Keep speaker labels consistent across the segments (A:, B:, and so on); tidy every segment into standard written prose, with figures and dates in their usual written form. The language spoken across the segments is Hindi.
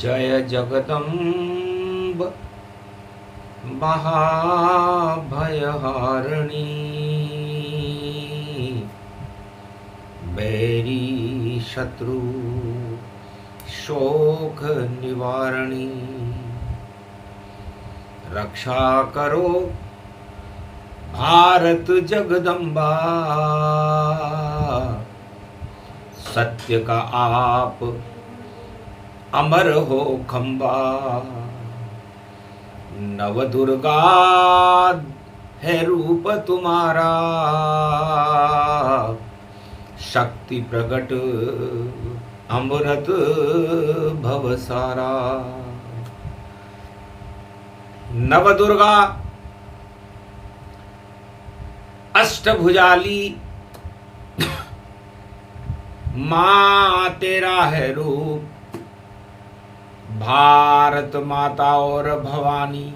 A: जय जगदम्ब महाभयहारिणी बैरी शत्रु शोक निवारणी रक्षा करो भारत जगदम्बा सत्य का आप अमर हो खंबा नव दुर्गा है रूप तुम्हारा शक्ति प्रकट अमृत भव सारा। नव दुर्गा अष्टभुजाली मां तेरा है रूप भारत माता और भवानी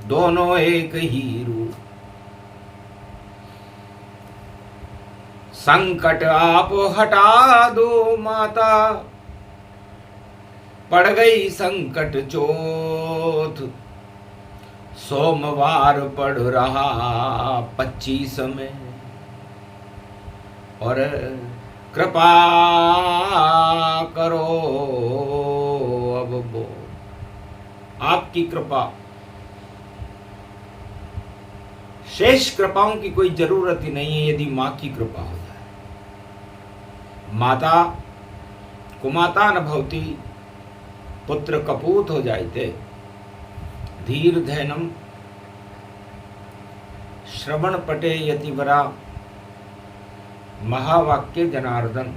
A: दोनों एक ही रूप। संकट आप हटा दो माता पड़ गई संकट चोट सोमवार पड़ रहा 25 में और कृपा करो अब वो आपकी कृपा शेष कृपाओं की कोई जरूरत ही नहीं है यदि मां की कृपा हो जाए। माता कुमाता न भवती पुत्र कपूत हो जाते धीर धैनम श्रवण पटे यतिवरा महावाक्य जनार्दन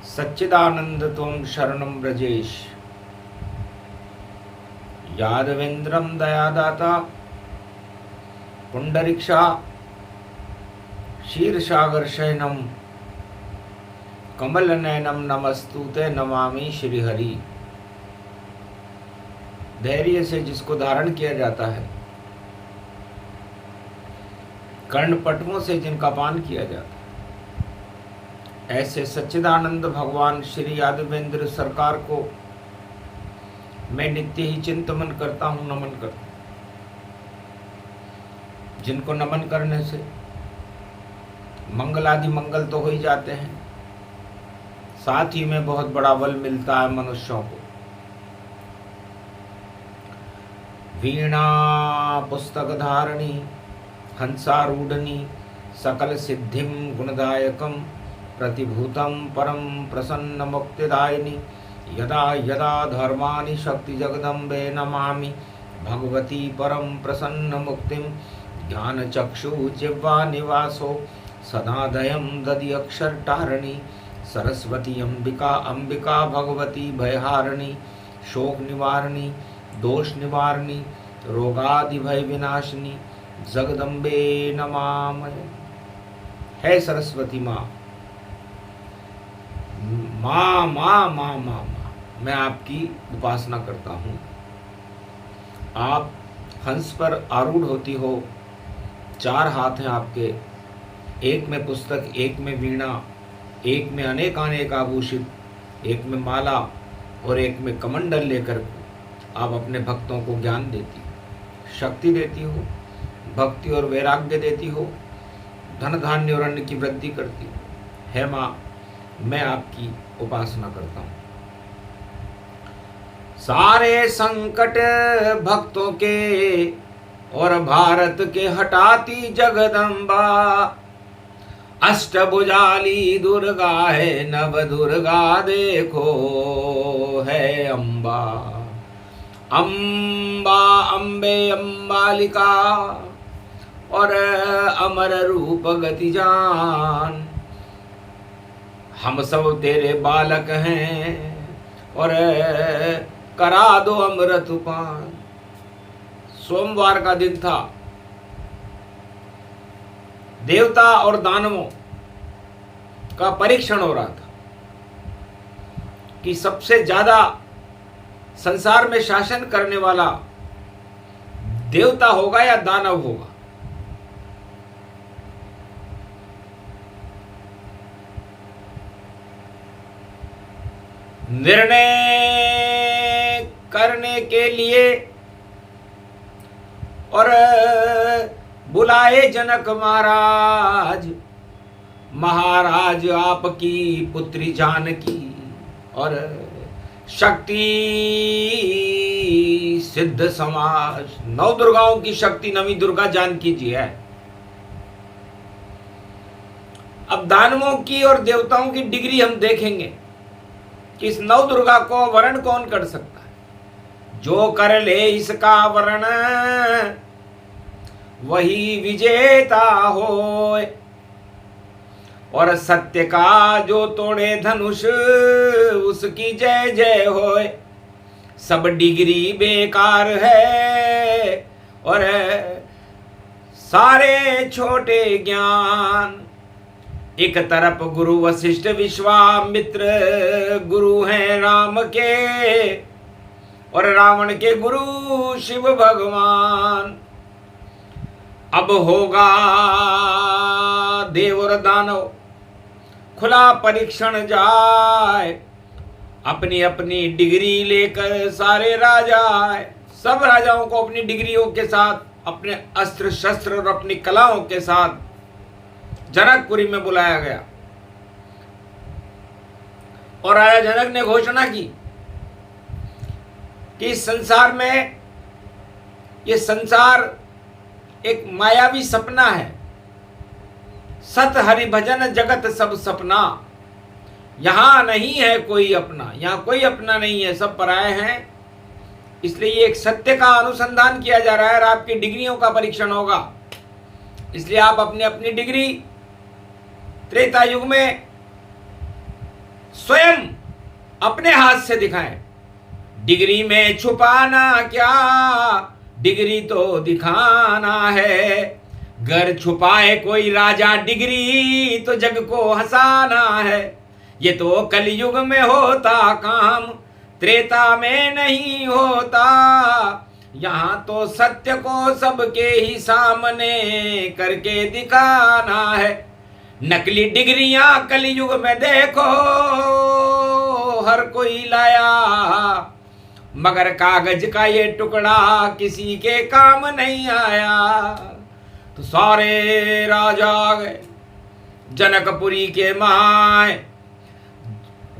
A: सच्चिदानंद त्वं शरणं ब्रजेश यादवेन्द्रम दयादाता पुंडरीक्षा क्षीरसागर शयनम कमल नयनम नमस्तुते नमामि श्रीहरि। धैर्य से जिसको धारण किया जाता है कर्णपटुओं से जिनका पान किया जाता है ऐसे सच्चिदानंद भगवान श्री यादवेंद्र सरकार को मैं नित्य ही चिंतन करता हूँ नमन करता हूँ। जिनको नमन करने से मंगलादि मंगल तो हो ही जाते हैं साथ ही में बहुत बड़ा बल मिलता है मनुष्यों को। वीणा पुस्तक धारणी हंसारूढ़नी सकल सिद्धिम गुणदायकम प्रतिभूतम परम प्रसन्न मुक्तिदायिनी यदा यदा धर्माणि शक्ति जगदम्बे नमामि भगवती परम प्रसन्न मुक्तिम ज्ञान चक्षु जिह्वा निवासो सदादयम दधि अक्षर टारणी सरस्वती अंबिका अंबिका भगवती भयहारिणी शोक निवारणी दोष निवारणी रोगादि भय विनाशिनी जगदम्बे नमामि। है सरस्वती माँ माँ माँ माँ माँ माँ मैं आपकी उपासना करता हूँ। आप हंस पर आरूढ़ होती हो 4 हाथ हैं आपके एक में पुस्तक एक में वीणा एक में अनेक आभूषित एक में माला और एक में कमंडल लेकर आप अपने भक्तों को ज्ञान देती हो शक्ति देती हो भक्ति और वैराग्य देती हो धन धान्य और अन्न की वृद्धि करती हो। है माँ मैं आपकी उपासना करता हूँ। सारे संकट भक्तों के और भारत के हटाती जगदम्बा अष्टभुजाली दुर्गा है नव दुर्गा देखो है अम्बा अम्बा अम्बे अम्बालिका और अमर रूप गति जान हम सब तेरे बालक हैं और करा दो अमृत पान। सोमवार का दिन था देवता और दानवों का परीक्षण हो रहा था कि सबसे ज्यादा संसार में शासन करने वाला देवता होगा या दानव होगा। निर्णय करने के लिए और बुलाए जनक महाराज। महाराज आपकी पुत्री जानकी और शक्ति सिद्ध समाज। 9 दुर्गाओं की शक्ति 9वीं दुर्गा जानकी जी है। अब दानवों की और देवताओं की डिग्री हम देखेंगे कि इस 9 दुर्गा को वर्ण कौन कर सकता है। जो कर ले इसका वर्ण वही विजेता होए, और सत्य का जो तोड़े धनुष उसकी जय जय होए। सब डिग्री बेकार है और सारे छोटे ज्ञान। एक तरफ गुरु वशिष्ठ विश्वामित्र गुरु हैं राम के, और रावण के गुरु शिव भगवान। अब होगा देव और दानव खुला परीक्षण जाए। अपनी अपनी डिग्री लेकर सारे राजा आए। सब राजाओं को अपनी डिग्रियों के साथ, अपने अस्त्र शस्त्र और अपनी कलाओं के साथ जनकपुरी में बुलाया गया। और राजा जनक ने घोषणा की कि इस संसार में, ये संसार एक मायावी सपना है। सत हरि भजन जगत सब सपना। यहां नहीं है कोई अपना, यहां कोई अपना नहीं है, सब पराये हैं। इसलिए ये एक सत्य का अनुसंधान किया जा रहा है और आपकी डिग्रियों का परीक्षण होगा। इसलिए आप अपनी अपनी डिग्री त्रेता युग में स्वयं अपने हाथ से दिखाएं। डिग्री में छुपाना क्या, डिग्री तो दिखाना है। घर छुपाए कोई राजा डिग्री तो जग को हंसाना है। ये तो कलयुग में होता काम, त्रेता में नहीं होता। यहाँ तो सत्य को सबके ही सामने करके दिखाना है। नकली डिग्रियां कलयुग में देखो हर कोई लाया, मगर कागज का ये टुकड़ा किसी के काम नहीं आया। तो सारे राजा आ गए जनकपुरी के माए।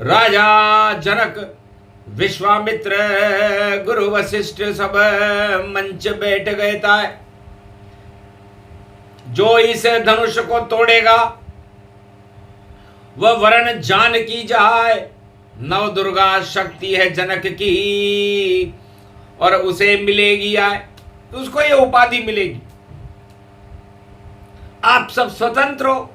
A: राजा जनक, विश्वामित्र, गुरु वशिष्ठ सब मंच बैठ गए था। जो इस धनुष को तोड़ेगा वह वरण जान की जाए। 9 दुर्गा शक्ति है जनक की और उसे मिलेगी आए, तो उसको ये उपाधि मिलेगी। आप सब स्वतंत्र हो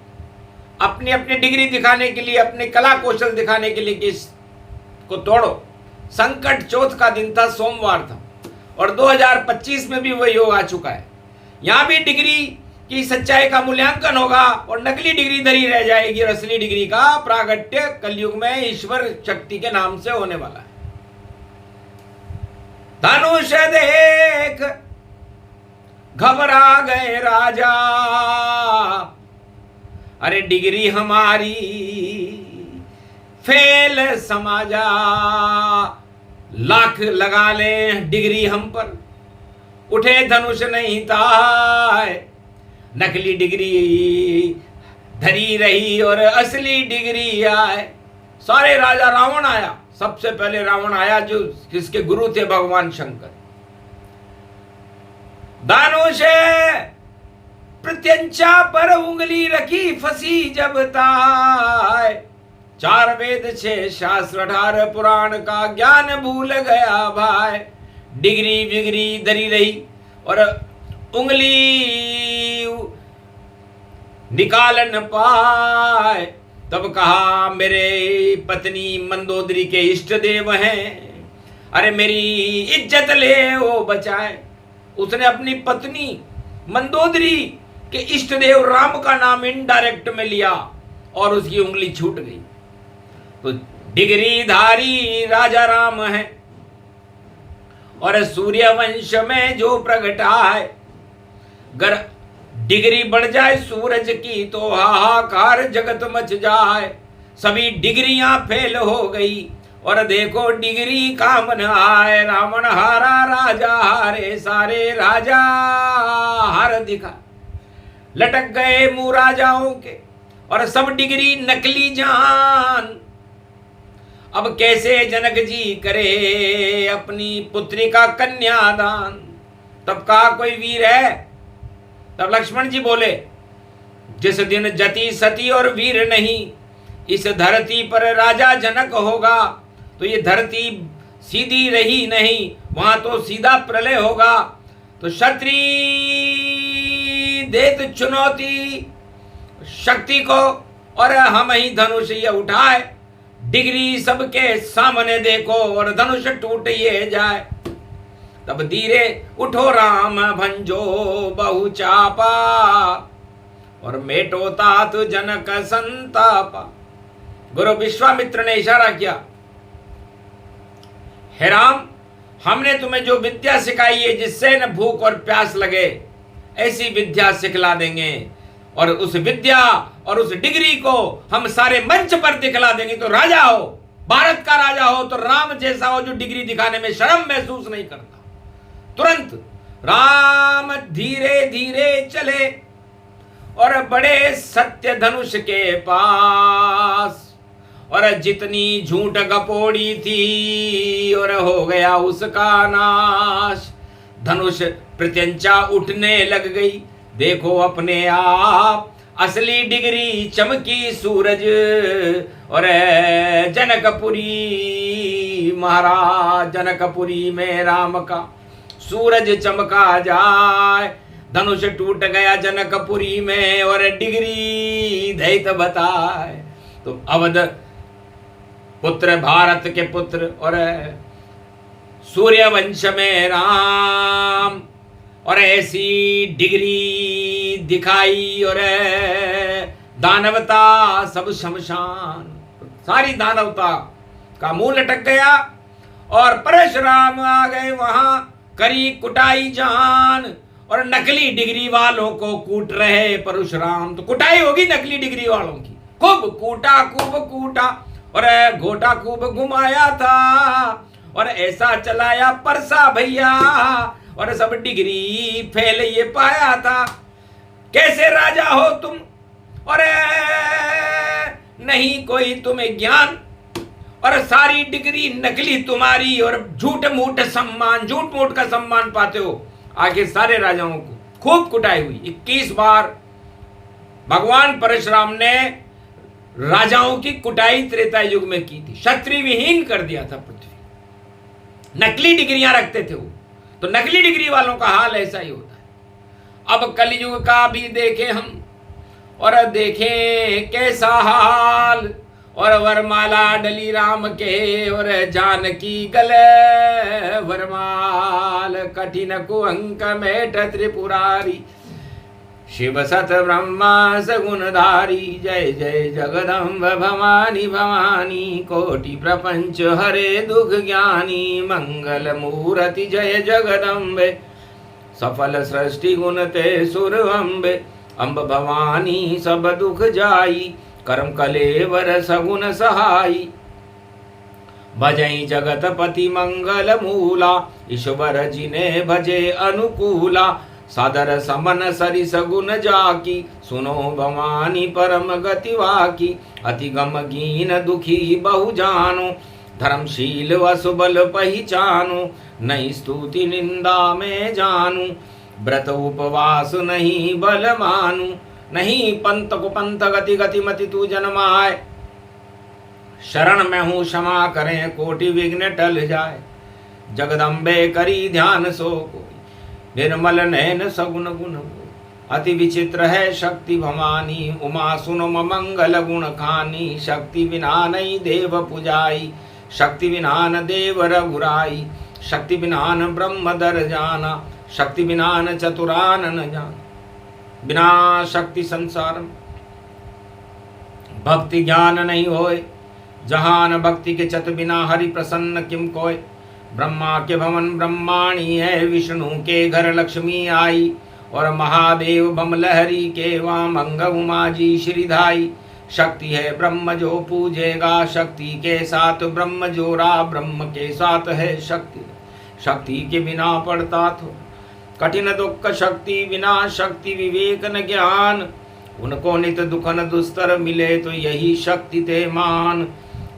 A: अपनी अपनी डिग्री दिखाने के लिए, अपने कला कौशल दिखाने के लिए कि इसको तोड़ो। संकट चौथ का दिन था, सोमवार था, और 2025 में भी वही योग आ चुका है। यहां भी डिग्री की सच्चाई का मूल्यांकन होगा और नकली डिग्री धरी रह जाएगी और असली डिग्री का प्रागट्य कलयुग में ईश्वर शक्ति के नाम से होने वाला है। धनुष देख घबरा गए राजा, अरे डिग्री हमारी फेल समाजा। लाख लगा ले डिग्री हम पर, उठे धनुष नहीं था। नकली डिग्री धरी रही और असली डिग्री आए। सारे राजा, रावण आया, सबसे पहले रावण आया जो जिसके गुरु थे भगवान शंकर। दानुष प्रत्यंचा पर उंगली रखी फंसी जब ताय। 4 वेद 6 शास्त्र 18 पुराण का ज्ञान भूल गया भाई। डिग्री विग्री धरी रही और उंगली निकाल न पाए। तब कहा मेरे पत्नी मंदोदरी के इष्ट देव हैं, अरे मेरी इज्जत ले वो बचाए। उसने अपनी पत्नी मंदोदरी के इष्ट देव राम का नाम इनडायरेक्ट में लिया और उसकी उंगली छूट गई। तो डिग्री धारी राजा राम है और सूर्य वंश में जो प्रगटा है। अगर डिग्री बढ़ जाए सूरज की तो हाहाकार जगत मच जाए। सभी डिग्रियां फेल हो गई और देखो डिगरी काम न आए, रावण हारा राजा हारे, सारे राजा हार दिखा। लटक गए मुंह राजाओं के और सब डिगरी नकली जान। अब कैसे जनक जी करे अपनी पुत्री का कन्यादान। तब कहा कोई वीर है? तब लक्ष्मण जी बोले, जिस दिन जति सती और वीर नहीं, इस धरती पर राजा जनक होगा तो ये धरती सीधी रही नहीं, वहां तो सीधा प्रलय होगा। तो क्षत्रिय देत चुनौती शक्ति को और हम ही धनुष ये उठाए, डिगरी सबके सामने देखो और धनुष टूट ये जाए। तब धीरे उठो राम भंजो बहु चापा और मेटो तात जनक संतापा। गुरु विश्वामित्र ने इशारा किया, हे राम, हमने तुम्हें जो विद्या सिखाई है जिससे न भूख और प्यास लगे, ऐसी विद्या सिखला देंगे और उस विद्या और उस डिग्री को हम सारे मंच पर दिखला देंगे। तो राजा हो, भारत का राजा हो तो राम जैसा हो जो डिग्री दिखाने में शर्म महसूस नहीं करता। तुरंत राम धीरे धीरे चले और बड़े सत्य धनुष के पास, और जितनी झूठ गपोड़ी थी और हो गया उसका नाश। धनुष प्रत्यंचा उठने लग गई, देखो अपने आप असली डिगरी चमकी सूरज। और जनकपुरी महाराज, जनकपुरी में राम का सूरज चमका जाए। धनुष टूट गया जनकपुरी में और डिगरी दैत बताए। तो अवध पुत्र, भारत के पुत्र और सूर्यवंश में राम, और ऐसी डिग्री दिखाई और दानवता सब शमशान, सारी दानवता का मुंह लटक गया। और परशुराम आ गए वहां, करी कुटाई जान, और नकली डिग्री वालों को कूट रहे परशुराम। तो कुटाई होगी नकली डिग्री वालों की, खूब कूटा और घोटा खूब घुमाया था और ऐसा चलाया परसा भैया, और सब डिग्री फैल ये पाया था। कैसे राजा हो तुम और नहीं कोई तुम्हें ज्ञान, और सारी डिग्री नकली तुम्हारी, और झूठ मूठ सम्मान, झूठ मूठ का सम्मान पाते हो। आगे सारे राजाओं को खूब कुटाई हुई। 21 बार भगवान परशुराम ने राजाओं की कुटाई त्रेता युग में की थी, क्षत्रिय विहीन कर दिया था पृथ्वी। नकली डिग्रियां रखते थे वो, तो नकली डिग्री वालों का हाल ऐसा ही होता है। अब कलयुग का भी देखें हम और देखें कैसा हाल, और वरमाला डली राम के और जानकी गले वरमाल, कठिन कुअंक मेट त्रिपुरारी, शिव सत ब्रह्मा सगुणधारी, जय जय जगदम्ब भवानी भवानी, कोटि प्रपंच हरे दुख ज्ञानी, मंगल मूर्ति जय जगदम्बे, सफल सृष्टि गुण ते सुर अम्बे, अम्ब भवानी सब दुख जाई, कर्म कलेवर सगुण सहाई, भजई जगतपति मंगल मूला, ईश्वर जिने भजे अनुकूला, सादर समन सरि सगुन जाकी, सुनो भवानी परम गति वाकी, अति गम गीन दुखी बहु जानो, धर्मशील वसुबल पहिचानो, नहीं स्तुति निंदा में जानू, व्रत उपवास नहीं बल मानू, नहीं पंथ को पंथ गति गति मति तू जन्माए, शरण में हूँ क्षमा करें कोटि विघ्न टल जाए, जगदम्बे करी ध्यान सो कोई, निर्मल नयन सगुन गुण, अति विचित्र है शक्ति भवानी, उमा सुनो मंगल गुण खानी, शक्ति बिना नहीं देव पुजाई, शक्ति बिना न देव रघुराई, शक्ति बिना न ब्रह्म दर जाना, शक्ति बिना न चतुरान न जान, बिना शक्ति संसार भक्ति ज्ञान नहीं होए, जहान भक्ति के चत बिना हरि प्रसन्न किम कोय, ब्रह्मा के भवन ब्रह्माणी है, विष्णु के घर लक्ष्मी आई, और महादेव बम लहरी के वामंग उमा जी श्रीधाई, शक्ति है ब्रह्म जो पूजेगा, शक्ति के साथ ब्रह्म जोड़ा, ब्रह्म के साथ है शक्ति। शक्ति के बिना पड़ता तो कठिन दुख, शक्ति बिना शक्ति विवेक न ज्ञान। उनको नित दुख न दुस्तर मिले, तो यही शक्ति ते मान।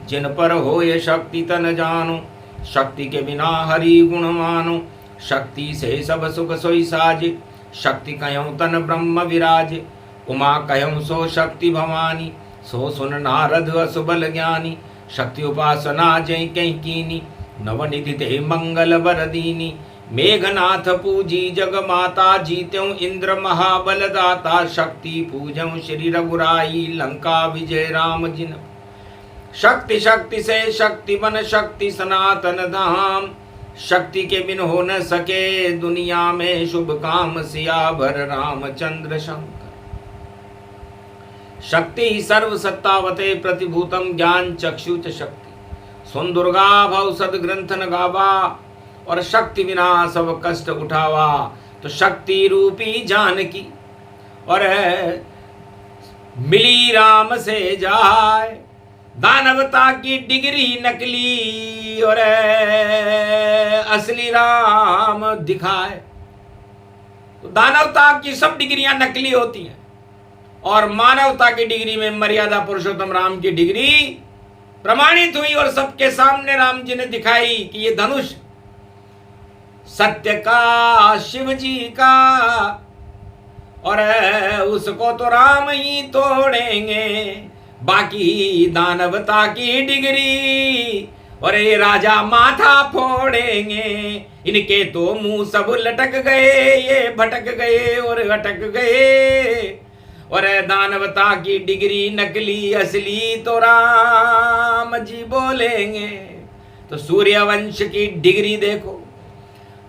A: जिन पर हो ये शक्ति तन जानो, शक्ति के बिना हरि गुण मानो। शक्ति से सब सुख सोई साजे, शक्ति कहूँ तन ब्रह्म विराजे। उमा कहूँ सो शक्ति भवानी, सो सुन नारद असुबल ज्ञानी। शक्ति उपासना जय कहीं कीनी, नवनिधि ते मंगल वर दीनी। मेघनाथ पूजी जग माता, जीत्यों इंद्र महाबल दाता। शक्ति पूजऊं श्री रघुराई, लंका विजय राम जिन। शक्ति शक्ति से शक्ति बन, शक्ति सनातन धाम। शक्ति के बिन हो न सके दुनिया में शुभ काम, सियावर रामचंद्र शंकर। शक्ति सर्व सत्तावते प्रतिभूतम, ज्ञान चक्षुच शक्ति। सुन दुर्गा भव सद ग्रंथ न गावा, और शक्ति बिना सब कष्ट उठावा। तो शक्ति रूपी जानकी, और मिली राम से जाए। दानवता की डिग्री नकली, और असली राम दिखाए। तो दानवता की सब डिग्रियां नकली होती हैं, और मानवता की डिग्री में मर्यादा पुरुषोत्तम राम की डिग्री प्रमाणित हुई। और सबके सामने राम जी ने दिखाई कि ये धनुष सत्य का, शिव जी का, और उसको तो राम ही तोड़ेंगे। बाकी दानवता की डिग्री, और ये राजा माथा फोड़ेंगे। इनके तो मुंह सब लटक गए, ये भटक गए और अटक गए। और दानवता की डिग्री नकली, असली तो राम जी बोलेंगे। तो सूर्यवंश की डिग्री देखो,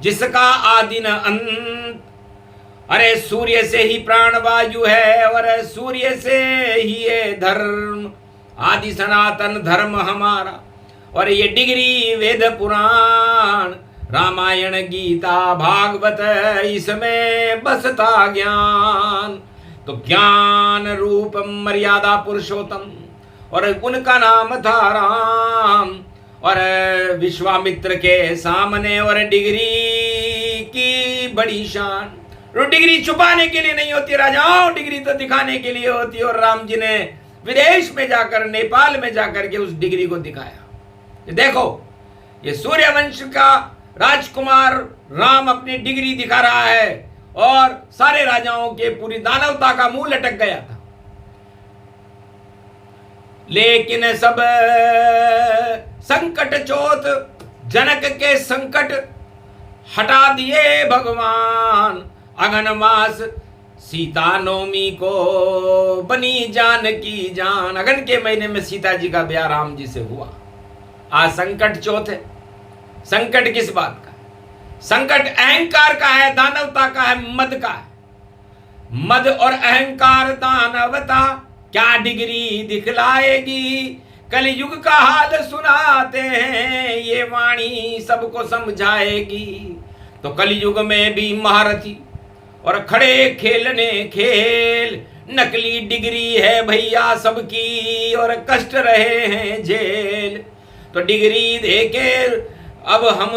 A: जिसका आदि न अंत। अरे सूर्य से ही प्राण वायु है, और सूर्य से ही ये धर्म, आदि सनातन धर्म हमारा। और ये डिग्री वेद पुराण, रामायण गीता भागवत, इसमें बसता ज्ञान। तो ज्ञान रूप मर्यादा पुरुषोत्तम, और उनका नाम था राम। और विश्वामित्र के सामने और डिग्री की बड़ी शान। और डिग्री छुपाने के लिए नहीं होती राजाओं, डिग्री तो दिखाने के लिए होती है। और राम जी ने विदेश में जाकर, नेपाल में जाकर के उस डिग्री को दिखाया। ये देखो, ये सूर्यवंश का राजकुमार राम अपनी डिग्री दिखा रहा है, और सारे राजाओं के पूरी दानवता का मुंह लटक गया था। लेकिन सब संकट चोट, जनक के संकट हटा दिए भगवान। अगन मास सीता नवमी को बनी जानकी जान। अगन के महीने में सीता जी का ब्याह राम जी से हुआ। आज संकट चौथ है। संकट किस बात का? संकट अहंकार का है, दानवता का है, मद का है। मद और अहंकार दानवता क्या डिग्री दिखलाएगी? कलयुग का हाल सुनाते हैं, ये वाणी सबको समझाएगी। तो कलयुग में भी महारथी और खड़े खेलने खेल, नकली डिग्री है भैया सबकी, और कष्ट रहे हैं जेल। तो डिग्री देके अब हम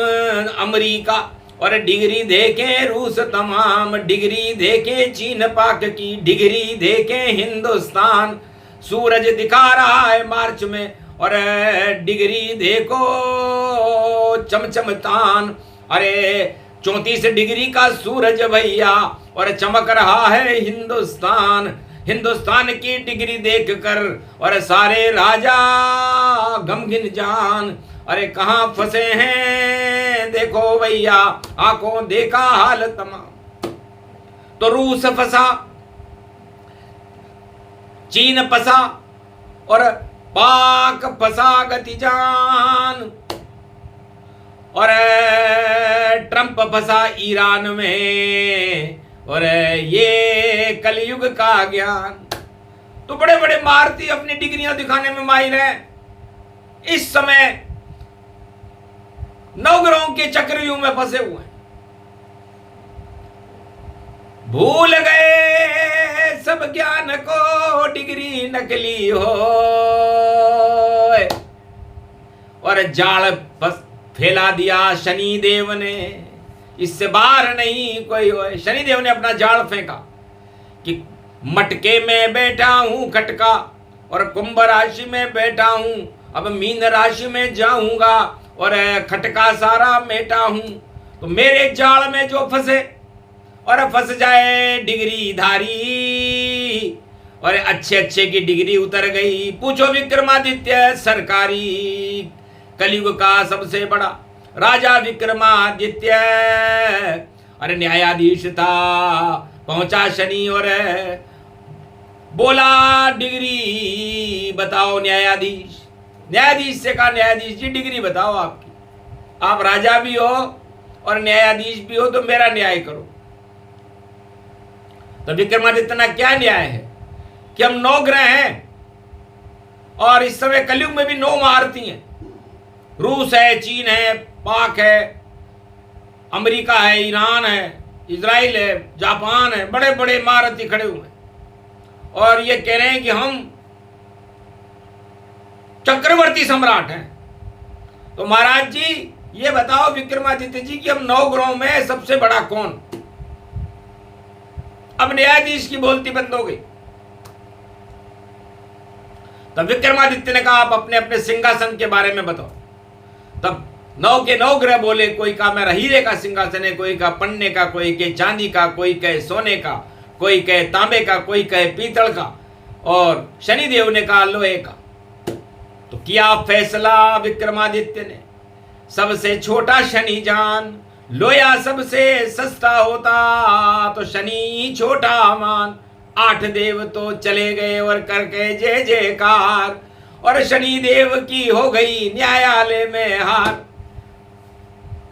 A: अमेरिका, और डिग्री देके रूस तमाम, डिग्री देके चीन पाक की, डिग्री देके हिंदुस्तान सूरज दिखा रहा है मार्च में, और डिग्री देखो चमचमतान। अरे 34 डिग्री का सूरज भैया, और चमक रहा है हिंदुस्तान। हिंदुस्तान की डिग्री देखकर और सारे राजा गमगीन जान। अरे कहाँ फंसे हैं देखो भैया, आंखों देखा हाल तमाम। तो रूस फंसा, चीन फंसा, और पाक फंसा गति जान, और ट्रंप फंसा ईरान में, और ये कलयुग का ज्ञान। तो बड़े बड़े भारतीय अपनी डिग्रियां दिखाने में माहिर हैं। इस समय नवग्रहों के चक्रव्यूह में फंसे हुए हैं। भूल गए सब ज्ञान को डिग्री नकली हो, और जाल बस फैला दिया शनि देव ने, इससे बाहर नहीं कोई हो। शनि देव ने अपना जाल फेंका कि मटके में बैठा हूं खटका, और कुंभ राशि में बैठा हूं, अब मीन राशि में जाऊंगा, और खटका सारा मेटा हूं। तो मेरे जाल में जो फंसे और फंस जाए डिग्री धारी, और अच्छे अच्छे की डिग्री उतर गई। पूछो विक्रमादित्य सरकारी, कलयुग का सबसे बड़ा राजा विक्रमादित्य, अरे न्यायाधीश था, पहुंचा शनि और बोला डिग्री बताओ न्यायाधीश। न्यायाधीश से कहा, न्यायाधीश जी डिग्री बताओ आपकी, आप राजा भी हो और न्यायाधीश भी हो, तो मेरा न्याय करो। तो विक्रमादित्य ना क्या न्याय है कि हम 9 ग्रह हैं, और इस समय कलयुग में भी 9 महारथी हैं। रूस है, चीन है, पाक है, अमेरिका है, ईरान है, इजराइल है, जापान है, बड़े बड़े महारथी खड़े हुए हैं, और ये कह रहे हैं कि हम चक्रवर्ती सम्राट हैं। तो महाराज जी ये बताओ विक्रमादित्य जी कि हम 9 ग्रहों में सबसे बड़ा कौन? अब न्यायाधीश की बोलती बंद हो गई। तब विक्रमादित्य ने कहा, आप अपने अपने सिंहासन के बारे में बताओ। तब 9 के 9 ग्रह बोले, कोई कहा मेरा हीरे का सिंहासन है, कोई कहा पन्ने का, कोई कहे चांदी का, कोई कहे सोने का, कोई कहे तांबे का, कोई कहे पीतल का, और शनिदेव ने कहा लोहे का। तो किया फैसला विक्रमादित्य ने, सबसे छोटा शनि जान, लोया सबसे सस्ता होता, तो शनि छोटा मान। 8 देव तो चले गए और करके जय जयकार, और शनि देव की हो गई न्यायालय में हार।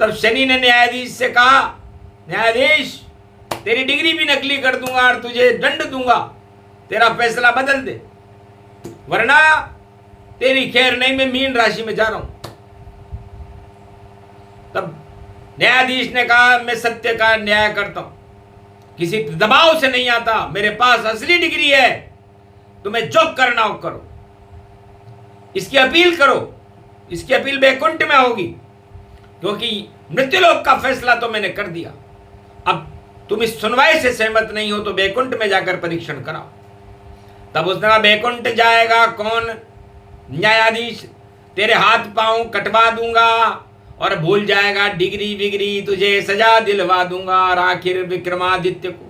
A: तब शनि ने न्यायाधीश से कहा, न्यायाधीश तेरी डिग्री भी नकली कर दूंगा और तुझे दंड दूंगा, तेरा फैसला बदल दे, वरना तेरी खैर नहीं, मैं मीन राशि में जा रहा हूं। तब न्यायाधीश ने कहा, मैं सत्य का न्याय करता हूं, किसी दबाव से नहीं आता, मेरे पास असली डिग्री है, तुम्हें जो करना हो करो, इसकी अपील करो, इसकी अपील बैकुंठ में होगी, क्योंकि मृत्युलोक का फैसला तो मैंने कर दिया। अब तुम इस सुनवाई से सहमत नहीं हो तो बैकुंठ में जाकर परीक्षण कराओ। तब उसने कहा, बैकुंठ जाएगा कौन? न्यायाधीश, तेरे हाथ पांव कटवा दूंगा और भूल जाएगा डिग्री विग्री, तुझे सजा दिलवा दूंगा। और आखिर विक्रमादित्य को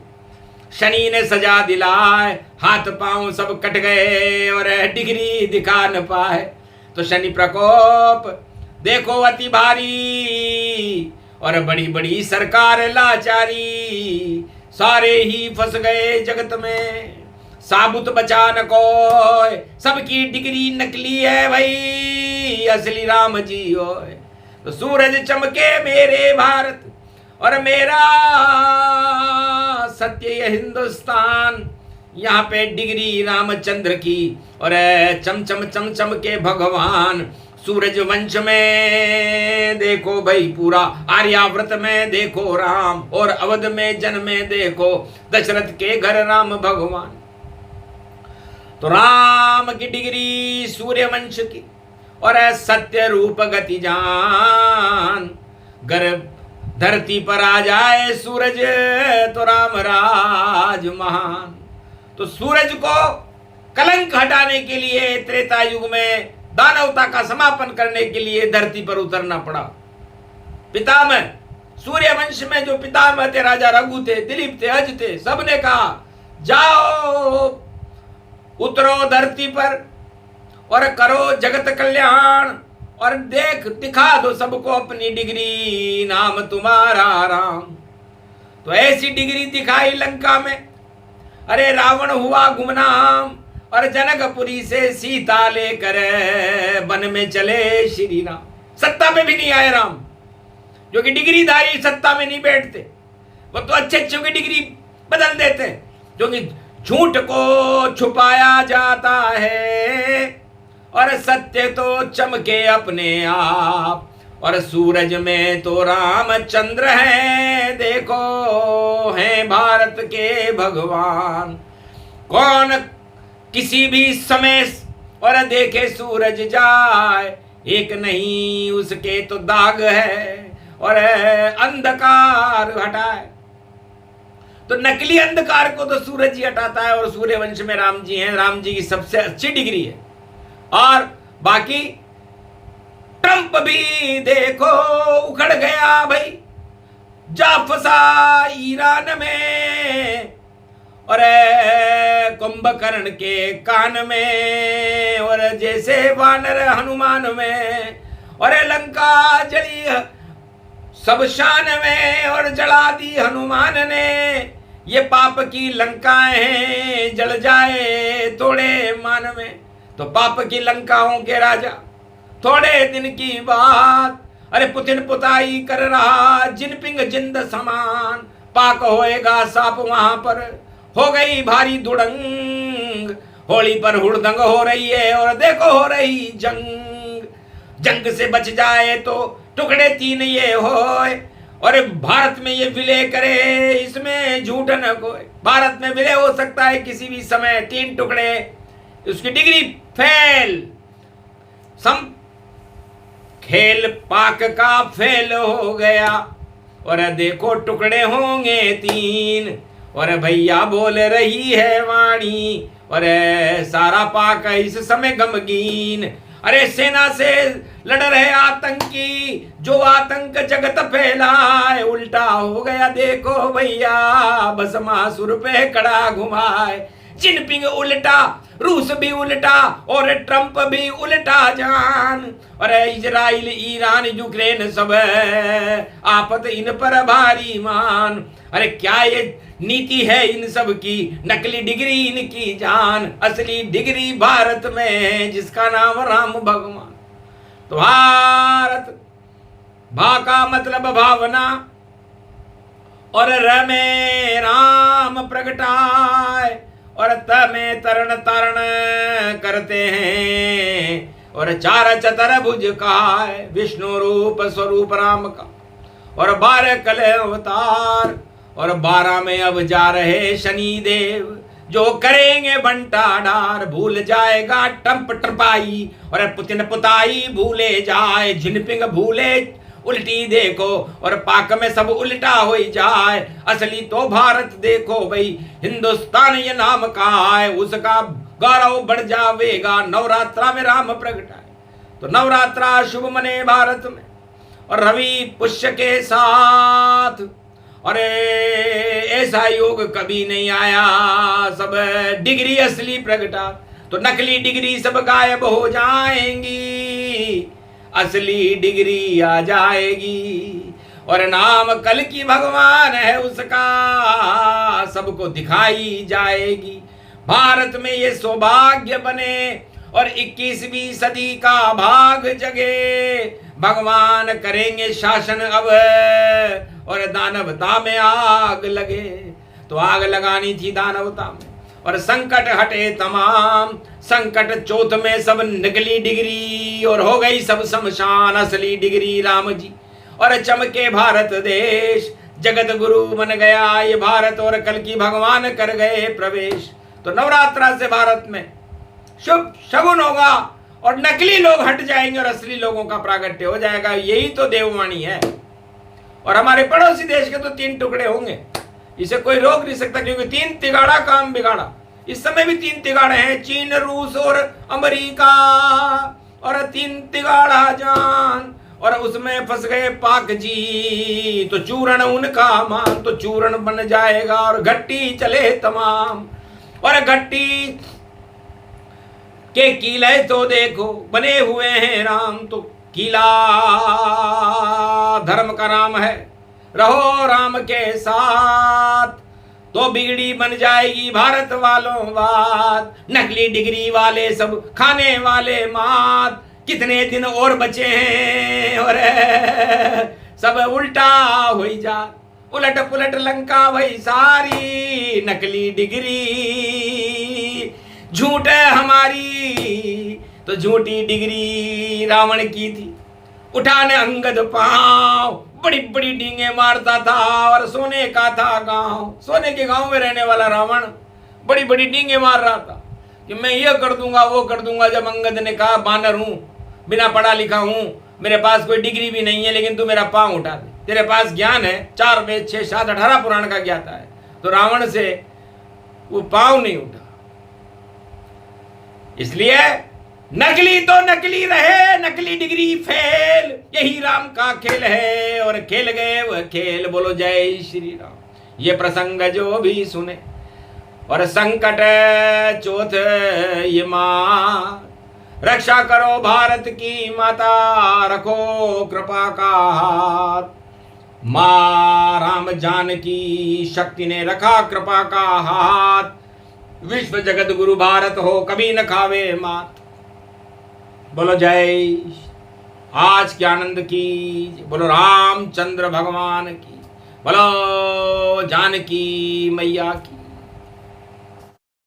A: शनि ने सजा दिलाए, हाथ पांव सब कट गए और डिग्री दिखा न पाए। तो शनि प्रकोप देखो अति भारी, और बड़ी बड़ी सरकार लाचारी, सारे ही फंस गए जगत में, साबुत बचा न कोई, सबकी डिग्री नकली है भाई, असली राम जी होए। तो सूरज चमके मेरे भारत और मेरा सत्य ये हिंदुस्तान, यहाँ पे डिग्री रामचंद्र की, और चम चम चम चम के भगवान। सूरज वंश में देखो भाई पूरा, आर्याव्रत में देखो राम, और अवध में जन्मे देखो दशरथ के घर राम भगवान। तो राम की डिग्री सूर्य वंश की, और सत्य रूप गति जान। गर्भ धरती पर आ जाए सूरज तो राम राज महान। तो सूरज को कलंक हटाने के लिए त्रेता युग में दानवता का समापन करने के लिए धरती पर उतरना पड़ा। पितामह सूर्य वंश में जो पितामह थे, राजा रघु थे, दिलीप थे, अज थे, सबने कहा जाओ उतरो धरती पर और करो जगत कल्याण, और दिखा दो सबको अपनी डिग्री, नाम तुम्हारा राम। तो ऐसी डिग्री दिखाई लंका में, अरे रावण हुआ गुमनाम, और जनकपुरी से सीता लेकर वन में चले श्री राम। सत्ता में भी नहीं आए राम, जो कि डिग्रीधारी सत्ता में नहीं बैठते, वो तो अच्छे अच्छों की डिग्री बदल देते, क्योंकि झूठ को छुपाया जाता है और सत्य तो चमके अपने आप। और सूरज में तो रामचंद्र हैं, देखो हैं भारत के भगवान। कौन किसी भी समय और देखे सूरज जाए, एक नहीं उसके तो दाग है और अंधकार हटाए। तो नकली अंधकार को तो सूरज ही हटाता है और सूर्यवंश में राम जी हैं, राम जी की सबसे अच्छी डिग्री है। और बाकी ट्रंप भी देखो उखड़ गया भाई, जा फंसा ईरान में और कुंभकर्ण के कान में, और जैसे वानर हनुमान में, और लंका जली सब शान में और जला दी हनुमान ने। ये पाप की लंकाएं हैं, जल जाए थोड़े मान में। तो पाप की लंकाओं के राजा थोड़े दिन की बात, अरे पुतिन पुताई कर रहा जिनपिंग जिंद समान, पाक होएगा साप वहां पर, हो गई भारी दुड़ंग, होली पर हुड़दंग हो रही है और देखो हो रही जंग, जंग से बच जाए तो टुकड़े तीन ये होए, और भारत में ये विलय करे इसमें झूठ न कोई। भारत में विलय हो सकता है किसी भी समय, तीन टुकड़े, उसकी डिग्री फेल, सम खेल पाक का फेल हो गया, और देखो टुकड़े होंगे तीन, और भैया बोल रही है वाणी, और सारा पाक इस समय गमगीन। अरे सेना से लड़ रहे आतंकी, जो आतंक जगत फैलाए, उल्टा हो गया देखो भैया, भस्मासुर पे कड़ा घुमाए। जिनपिंग उल्टा, रूस भी उल्टा, और ट्रंप भी उल्टा जान, और इजराइल ईरान यूक्रेन सब आफत इन पर भारी मान। अरे क्या ये नीति है इन सब की, नकली डिग्री इनकी जान, असली डिग्री भारत में है जिसका नाम राम भगवान। तो भारत भा का मतलब भावना, और र में राम प्रगटाए, और त में तरण तारण करते हैं, और चार चतर भुज का है विष्णु रूप स्वरूप राम का, और 12 कल अवतार, और 12 में अब जा रहे शनि देव, जो करेंगे बंटा डार। भूल जाएगा ट्रंप ट्रपाई, और पुतिन पुताई भूले जाए, जिनपिंग भूले उल्टी देखो, और पाक में सब उल्टा हो जाए। असली तो भारत देखो भाई, हिंदुस्तान ये नाम का है, उसका गौरव बढ़ जावेगा नवरात्रा में राम प्रगटाए। तो नवरात्रा शुभ मने भारत में, और रवि पुष्य के साथ, अरे ऐसा योग कभी नहीं आया, सब डिग्री असली प्रगटा। तो नकली डिग्री सब गायब हो जाएंगी, असली डिग्री आ जाएगी, और नाम कल की भगवान है उसका सबको दिखाई जाएगी। भारत में ये सौभाग्य बने और 21वीं सदी का भाग जगे, भगवान करेंगे शासन अब, और दानवता में आग लगे। तो आग लगानी थी दानवता में, और संकट हटे तमाम, संकट चौथ में सब नकली डिग्री, और हो गई सब शमशान असली डिग्री राम जी, और चमके भारत देश, जगत गुरु बन गया ये भारत, और कल की भगवान कर गए प्रवेश। तो नवरात्रा से भारत में शुभ शगुन होगा, और नकली लोग हट जाएंगे और असली लोगों का प्रागट्य हो जाएगा। यही तो देववाणी है। और हमारे पड़ोसी देश के तो 3 टुकड़े होंगे, इसे कोई रोक नहीं सकता, क्योंकि 3 तिगाड़ा काम बिगाड़ा। इस समय भी 3 तिगाड़े हैं, चीन, रूस और अमेरिका, और 3 तिगाड़ा जान, और उसमें फंस गए पाक जी। तो चूरण उनका मान, तो चूरण बन जाएगा, और घट्टी चले तमाम, और घट्टी के किले तो देखो बने हुए हैं राम। तो किला धर्म का नाम है, रहो राम के साथ, तो बिगड़ी बन जाएगी भारत वालों बात। नकली डिग्री वाले सब खाने वाले मात, कितने दिन और बचे हैं, और सब उल्टा हो जा, उलट पुलट लंका वही सारी, नकली डिग्री झूठ है हमारी। तो झूठी डिग्री रावण की थी, उठाने अंगद पांव, बड़ी बड़ी डींगे मारता था, और सोने का था गांव, सोने के गांव में रहने वाला रावण, बड़ी बड़ी डींगे मार रहा था कि मैं ये कर दूंगा वो कर दूंगा। जब अंगद ने कहा बानर हूं, बिना पढ़ा लिखा हूं, मेरे पास कोई डिग्री भी नहीं है, लेकिन तू मेरा पांव उठा दे, तेरे पास ज्ञान है, 4 वेद 6 7 18 पुराण का ज्ञाता है, तो रावण से वो पांव नहीं उठा। इसलिए नकली तो नकली रहे, नकली डिग्री फेल, यही राम का खेल है, और खेल गए वह खेल। बोलो जय श्री राम। ये प्रसंग जो भी सुने और संकट चोथ ये माँ, रक्षा करो भारत की माता, रखो कृपा का हाथ। माँ राम जानकी शक्ति ने रखा कृपा का हाथ, विश्व जगत गुरु भारत हो, कभी न खावे मात। बोलो जय। आज के आनंद की, बोलो रामचंद्र भगवान की, बोलो जानकी मैया की।